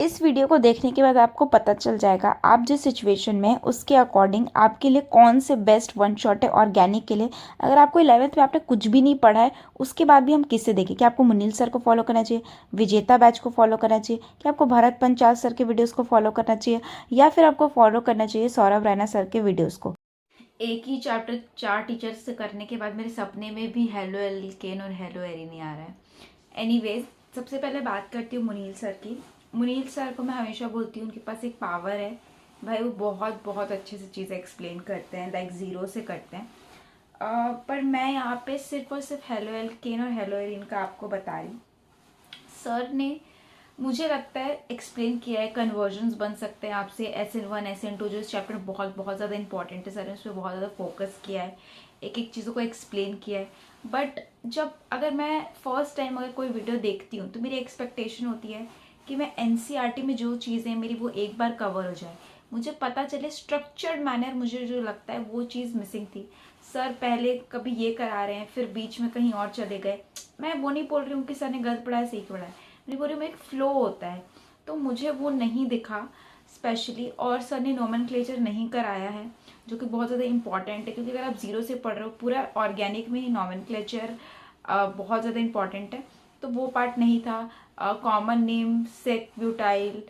इस वीडियो को देखने के बाद आपको पता चल जाएगा आप जिस सिचुएशन में हैं उसके अकॉर्डिंग आपके लिए कौन से बेस्ट वन शॉट है ऑर्गेनिक के लिए। अगर आपको 11th में आपने कुछ भी नहीं पढ़ा है उसके बाद भी हम किससे देखें कि आपको मुनील सर को फॉलो करना चाहिए, विजेता बैच को फॉलो करना चाहिए, कि आपको भरत पंचाल सर के वीडियोज़ को फॉलो करना चाहिए, या फिर आपको फॉलो करना चाहिए सौरभ रैना सर के वीडियोज़ को। एक ही चैप्टर 4 टीचर्स से करने के बाद मेरे सपने में भी हेलो एल्केन और हेलो एरिन आ रहा है। एनीवेज, सबसे पहले बात करती हूँ मुनील सर की। मुनील सर को मैं हमेशा बोलती हूँ उनके पास एक पावर है भाई, वो बहुत बहुत अच्छे से चीज़ें एक्सप्लेन करते हैं, लाइक ज़ीरो से करते हैं। पर मैं यहाँ पे सिर्फ और सिर्फ हेलो एल्केन और हेलो एरिन का आपको बता रही हूँ। सर ने मुझे लगता है एक्सप्लेन किया है, कन्वर्जन्स बन सकते हैं आपसे SN1 SN2, जो इस चैप्टर में बहुत बहुत ज़्यादा इंपॉर्टेंट है। सर ने उस पर बहुत ज़्यादा फोकस किया है, एक एक चीज़ों को एक्सप्लेन किया है। बट जब अगर मैं फर्स्ट टाइम अगर कोई वीडियो देखती हूँ तो मेरी एक्सपेक्टेशन होती है कि मैं NCERT में जो चीज़ें मेरी वो एक बार कवर हो जाए, मुझे पता चले स्ट्रक्चर्ड मैनर। मुझे जो लगता है वो चीज़ मिसिंग थी। सर पहले कभी ये करा रहे हैं, फिर बीच में कहीं और चले गए। मैं वो नहीं बोल रही हूँ कि सर ने गलत पढ़ाया सही पढ़ाया, मेरी बोरी में एक फ्लो होता है, तो मुझे वो नहीं दिखा स्पेशली। और सर ने नोमेनक्लेचर नहीं कराया है, जो कि बहुत ज़्यादा इंपॉर्टेंट है, क्योंकि अगर आप ज़ीरो से पढ़ रहे हो, पूरा ऑर्गेनिक में ही नोमेनक्लेचर बहुत ज़्यादा इंपॉर्टेंट है, तो वो पार्ट नहीं था। कॉमन नेम, सेक ब्यूटाइल,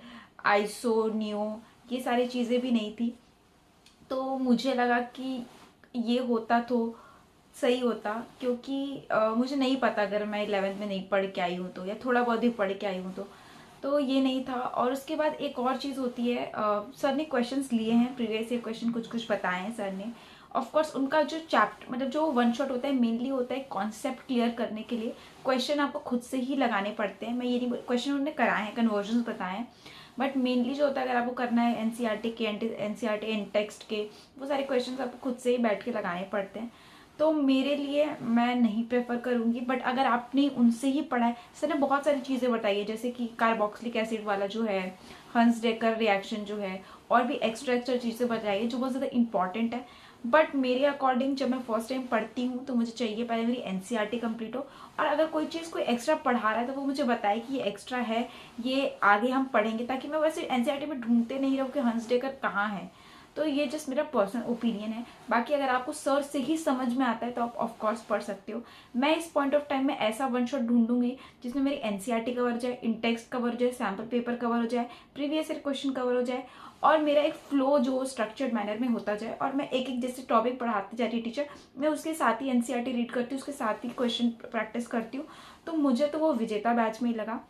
आइसोनियो, ये सारी चीज़ें भी नहीं थी। तो मुझे लगा कि ये होता तो सही होता, क्योंकि मुझे नहीं पता अगर मैं 11th में नहीं पढ़ के आई हूँ तो, या थोड़ा बहुत भी पढ़ के आई हूँ तो ये नहीं था। और उसके बाद एक और चीज़ होती है, सर ने क्वेश्चंस लिए हैं, प्रीवियस ईयर क्वेश्चन कुछ कुछ बताए हैं सर ने। ऑफ कोर्स उनका जो चैप्टर मतलब जो वन शॉट होता है मेनली होता है कॉन्सेप्ट क्लियर करने के लिए। क्वेश्चन आपको खुद से ही लगाने पड़ते हैं, मैं ये नहीं, क्वेश्चन उन्होंने कराए हैं, कन्वर्जन बताए हैं, बट मेनली जो होता है अगर आपको करना है NCERT के, NCERT इन टेक्स्ट के, वो सारे क्वेश्चन आपको खुद से ही बैठ के लगाने पड़ते हैं। तो मेरे लिए मैं नहीं प्रेफर करूँगी। बट अगर आपने उनसे ही पढ़ा है, सर ने बहुत सारी चीज़ें बताई है, जैसे कि कार्बोक्सिलिक एसिड वाला जो है, हंस डेकर रिएक्शन जो है, और भी एक्स्ट्रा एक्स्ट्रा चीज़ें बताई है जो बहुत ज़्यादा इंपॉर्टेंट है। बट मेरे अकॉर्डिंग जब मैं फर्स्ट टाइम पढ़ती हूँ तो मुझे चाहिए पहले मेरी NCERT कंप्लीट हो, और अगर कोई चीज़ कोई एक्स्ट्रा पढ़ा रहा है तो वो मुझे बताए कि ये एक्स्ट्रा है, ये आगे हम पढ़ेंगे, ताकि मैं वैसे NCERT में ढूंढते नहीं रहूँ कि हंस डेकर कहाँ है। तो ये जस्ट मेरा पर्सनल ओपिनियन है। बाकी अगर आपको सर से ही समझ में आता है तो आप ऑफकोर्स पढ़ सकते हो। मैं इस पॉइंट ऑफ टाइम में ऐसा वन शॉट ढूंढूंगी जिसमें मेरी NCERT कवर हो जाए, इन टेक्स्ट कवर हो जाए, सैम्पल पेपर कवर हो जाए, प्रीवियस ईयर क्वेश्चन कवर हो जाए, और मेरा एक फ्लो जो स्ट्रक्चर्ड मैनर में होता जाए, और मैं एक एक जैसे टॉपिक पढ़ाती जा रही है टीचर, मैं उसके साथ ही NCERT रीड करती हूँ, उसके साथ ही क्वेश्चन प्रैक्टिस करती हूँ। तो मुझे तो वो विजेता बैच में ही लगा।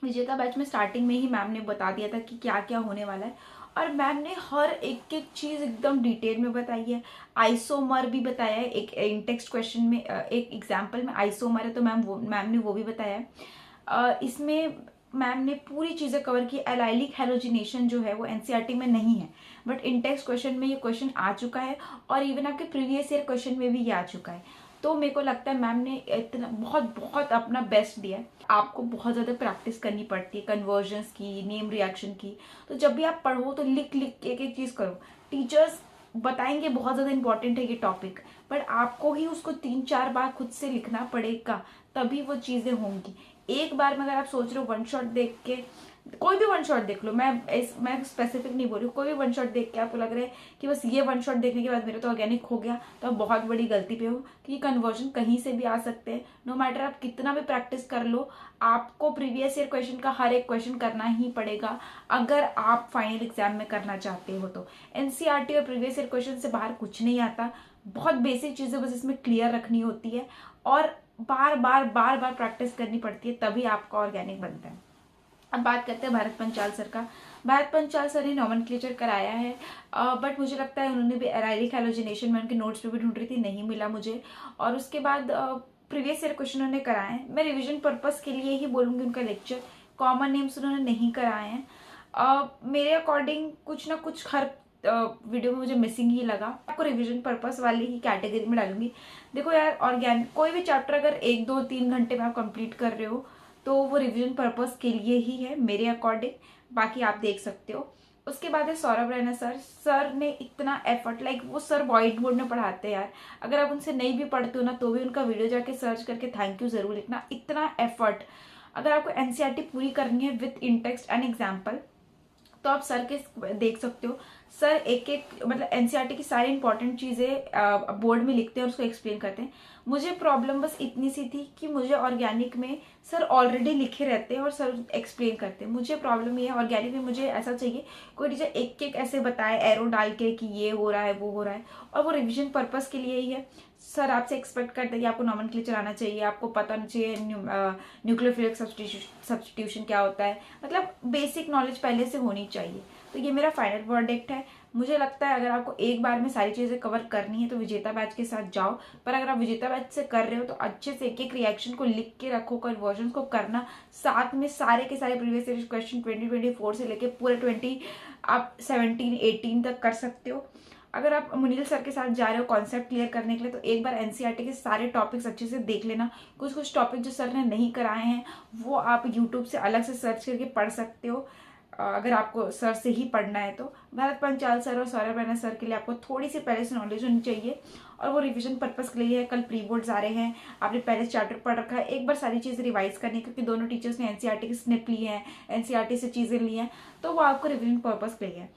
विजेता बैच में स्टार्टिंग में ही मैम ने बता दिया था कि क्या क्या होने वाला है, और मैम ने हर एक एक चीज़ एकदम डिटेल में बताई है। आइसोमर भी बताया है, एक इन टेक्स्ट क्वेश्चन में एक एग्जाम्पल में आइसोमर है, तो मैम ने वो भी बताया है। इसमें मैम ने पूरी चीज़ें कवर की। एलाइलिक हेलोजिनेशन जो है वो NCERT में नहीं है, बट इन टेक्स्ट क्वेश्चन में ये क्वेश्चन आ चुका है, और इवन आपके प्रीवियस ईयर क्वेश्चन में भी ये आ चुका है। तो मेरे को लगता है मैम ने इतना बहुत बहुत अपना बेस्ट दिया है। आपको बहुत ज़्यादा प्रैक्टिस करनी पड़ती है कन्वर्जन्स की, नेम रिएक्शन की। तो जब भी आप पढ़ो तो लिख लिख एक एक चीज़ करो। टीचर्स बताएंगे बहुत ज़्यादा इंपॉर्टेंट है ये टॉपिक, पर आपको ही उसको 3-4 बार खुद से लिखना पड़ेगा, तभी वो चीज़ें होंगी। एक बार में अगर आप सोच रहे हो वन शॉट देख के, कोई भी वन शॉट देख लो, मैं स्पेसिफिक नहीं बोल रही हूँ, कोई भी वन शॉट देख के आपको लग रहा है कि बस ये वन शॉट देखने के बाद मेरा तो ऑर्गेनिक हो गया, तो आप बहुत बड़ी गलती पे हो, क्योंकि कन्वर्जन कहीं से भी आ सकते हैं। नो मैटर आप कितना भी प्रैक्टिस कर लो, आपको प्रीवियस ईयर क्वेश्चन का हर एक क्वेश्चन करना ही पड़ेगा अगर आप फाइनल एग्जाम में करना चाहते हो। तो NCERT और प्रीवियस ईयर क्वेश्चन से बाहर कुछ नहीं आता। बहुत बेसिक चीजें बस इसमें क्लियर रखनी होती है, और बार बार बार बार प्रैक्टिस करनी पड़ती है, तभी आपका ऑर्गेनिक बनता है। अब बात करते हैं भारत पंचाल सर का। भारत पंचाल सर ने नॉमेनक्लेचर कराया है, बट मुझे लगता है उन्होंने भी एराइलिक हेलोजिनेशन में उनके नोट्स पे भी ढूंढ रही थी, नहीं मिला मुझे। और उसके बाद प्रीवियस ईयर क्वेश्चन उन्होंने कराए हैं, मैं रिविजन पर्पस के लिए ही बोलूँगी उनका लेक्चर। कॉमन नेम्स उन्होंने नहीं कराए हैं। मेरे अकॉर्डिंग कुछ ना कुछ हर वीडियो में मुझे मिसिंग ही लगा। आपको रिवीजन पर्पस वाली ही कैटेगरी में डालूंगी। देखो यार, ऑर्गेनिक कोई भी चैप्टर अगर 1-2-3 घंटे में आप कंप्लीट कर रहे हो तो वो रिवीजन पर्पस के लिए ही है मेरे अकॉर्डिंग। बाकी आप देख सकते हो। उसके बाद है सौरभ रैना सर। सर ने इतना एफर्ट, लाइक वो सर व्हाइट बोर्ड में पढ़ाते हैं यार। अगर आप उनसे नहीं भी पढ़ते हो ना तो भी उनका वीडियो जाके सर्च करके थैंक यू जरूर लिखना। इतना एफर्ट, अगर आपको एनसीईआरटी पूरी करनी है with in text and example, तो आप सर के देख सकते हो। सर एक एक मतलब एनसीईआरटी की सारी इंपॉर्टेंट चीज़ें बोर्ड में लिखते हैं और उसको एक्सप्लेन करते हैं। मुझे प्रॉब्लम बस इतनी सी थी कि मुझे ऑर्गेनिक में सर ऑलरेडी लिखे रहते हैं और सर एक्सप्लेन करते हैं। मुझे प्रॉब्लम ये है ऑर्गेनिक में, मुझे ऐसा चाहिए कोई टीचर एक एक ऐसे बताए एरो डाल के कि ये हो रहा है वो हो रहा है, और वो रिविजन पर्पस के लिए ही है। सर आपसे एक्सपेक्ट करते हैं कि आपको नॉमेनक्लेचर आना चाहिए, आपको पता नहीं चाहिए न्यूक्लियोफिलिक सब्स्टिट्यूशन क्या होता है, मतलब बेसिक नॉलेज पहले से होनी चाहिए। तो ये मेरा फाइनल वर्डिक्ट है। मुझे लगता है अगर आपको एक बार में सारी चीज़ें कवर करनी है तो विजेता बैच के साथ जाओ, पर अगर आप विजेता बैच से कर रहे हो तो अच्छे से एक एक रिएक्शन को लिख के रखो, कन्वर्जन को करना, साथ में सारे के सारे प्रीवियस ईयर क्वेश्चन 2024 से लेके पूरे 20 आप 17-18 तक कर सकते हो। अगर आप मुनील सर के साथ जा रहे हो कॉन्सेप्ट क्लियर करने के लिए, तो एक बार एनसीईआरटी के सारे टॉपिक्स अच्छे से देख लेना। कुछ कुछ टॉपिक जो सर ने नहीं कराए हैं वो आप यूट्यूब से अलग से सर्च करके पढ़ सकते हो, अगर आपको सर से ही पढ़ना है तो। भरत पंचाल सर और सौरभ रैना सर के लिए आपको थोड़ी सी पहले से नॉलेज होनी चाहिए, और वो रिवीजन पर्पस के लिए है। कल प्री बोर्ड्स आ रहे हैं, आपने पहले चैप्टर पढ़ रखा है, एक बार सारी चीज़ें रिवाइज करनी है, क्योंकि दोनों टीचर्स ने एनसीईआरटी के स्निप लिए हैं, एनसीईआरटी से चीज़ें ली हैं, तो वो आपको रिवीजन पर्पस के लिए है।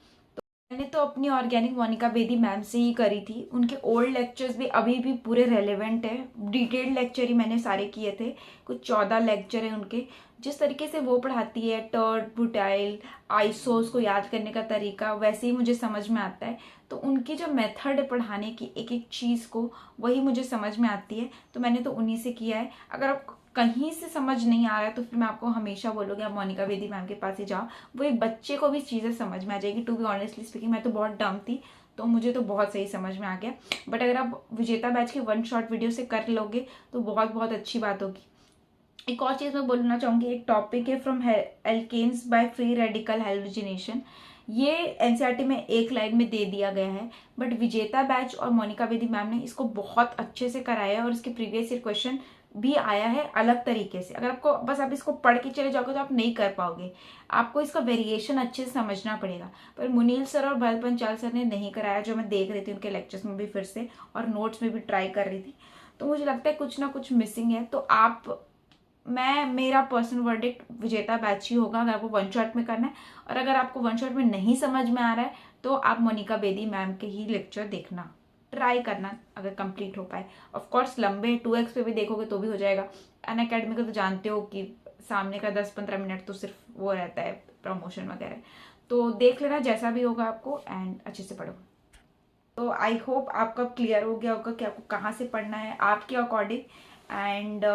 मैंने तो अपनी ऑर्गेनिक मोनिका बेदी मैम से ही करी थी। उनके ओल्ड लेक्चर्स भी अभी भी पूरे रेलेवेंट है, डिटेल्ड लेक्चर ही मैंने सारे किए थे, कुछ 14 लेक्चर हैं उनके। जिस तरीके से वो पढ़ाती है, टर्ड बुटाइल आइसोस को याद करने का तरीका वैसे ही मुझे समझ में आता है। तो उनकी जो मेथड है पढ़ाने की एक एक चीज़ को, वही मुझे समझ में आती है, तो मैंने तो उन्हीं से किया है। अगर आप कहीं से समझ नहीं आ रहा है तो फिर मैं आपको हमेशा बोलूँगी आप मोनिका बेदी मैम के पास ही जाओ, वो एक बच्चे को भी चीज़ें समझ में आ जाएगी। टू बी ऑनेस्टली स्पीकिंग मैं तो बहुत डम थी, तो मुझे तो बहुत सही समझ में आ गया। बट अगर आप विजेता बैच के वन शॉट वीडियो से कर लोगे तो बहुत बहुत अच्छी बात होगी। एक और चीज़ मैं बोलना चाहूँगी, एक टॉपिक है from alkanes by free radical halogenation. ये एनसीईआरटी में एक लाइन में दे दिया गया है, बट विजेता बैच और मोनिका बेदी मैम ने इसको बहुत अच्छे से कराया है, और इसके प्रीवियस ईयर क्वेश्चन भी आया है अलग तरीके से। अगर आपको बस आप इसको पढ़ के चले जाओगे तो आप नहीं कर पाओगे, आपको इसका वेरिएशन अच्छे से समझना पड़ेगा। पर मुनील सर और भरत पंचाल सर ने नहीं कराया, जो मैं देख रही थी उनके लेक्चर्स में भी फिर से, और नोट्स में भी ट्राई कर रही थी। तो मुझे लगता है कुछ ना कुछ मिसिंग है। तो मेरा पर्सनल वर्डिक्ट विजेता बैच ही होगा अगर आपको वन शॉट में करना है। और अगर आपको वन शॉट में नहीं समझ में आ रहा है तो आप मोनिका बेदी मैम के ही लेक्चर देखना, ट्राई करना अगर कंप्लीट हो पाए। ऑफ कोर्स लंबे 2x पे भी देखोगे तो भी हो जाएगा। अनअकैडमी का तो जानते हो कि सामने का 10-15 मिनट तो सिर्फ वो रहता है प्रमोशन वगैरह, तो देख लेना जैसा भी होगा आपको, एंड अच्छे से पढ़ो। तो आई होप आपका क्लियर हो गया होगा कि आपको कहाँ से पढ़ना है आपके अकॉर्डिंग। एंड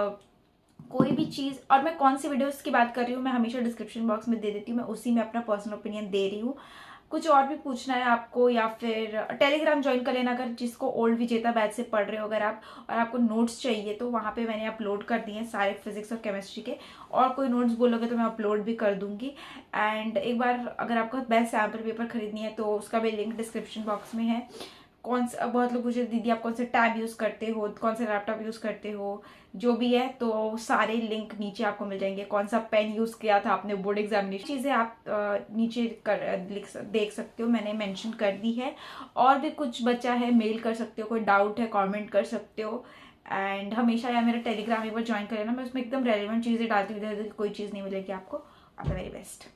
कोई भी चीज़, और मैं कौन सी वीडियोस की बात कर रही हूँ मैं हमेशा डिस्क्रिप्शन बॉक्स में दे देती हूँ, मैं उसी में अपना पर्सनल ओपिनियन दे रही हूँ। कुछ और भी पूछना है आपको, या फिर टेलीग्राम ज्वाइन कर लेना अगर जिसको ओल्ड विजेता बैच से पढ़ रहे हो अगर आप, और आपको नोट्स चाहिए तो वहाँ पे मैंने अपलोड कर दिए हैं सारे फिजिक्स और केमिस्ट्री के, और कोई नोट्स बोलोगे तो मैं अपलोड भी कर दूंगी। एंड एक बार अगर आपको बेस्ट सैम्पल पेपर खरीदनी है तो उसका भी लिंक डिस्क्रिप्शन बॉक्स में है। कौन सा, बहुत लोग पूछे दीदी आप कौन सा टैब यूज़ करते हो, कौन सा लैपटॉप यूज़ करते हो, जो भी है तो सारे लिंक नीचे आपको मिल जाएंगे। कौन सा पेन यूज़ किया था आपने बोर्ड एग्जामिनेशन, चीज़ें आप नीचे देख सकते हो, मैंने मेंशन कर दी है। और भी कुछ बचा है मेल कर सकते हो, कोई डाउट है कमेंट कर सकते हो। एंड हमेशा या मेरा टेलीग्राम एक बार ज्वाइन कर लेना, मैं उसमें एकदम रेलिवेंट चीज़ें डालती हूँ, इधर कोई चीज़ नहीं मिलेगी आपको। All the very best.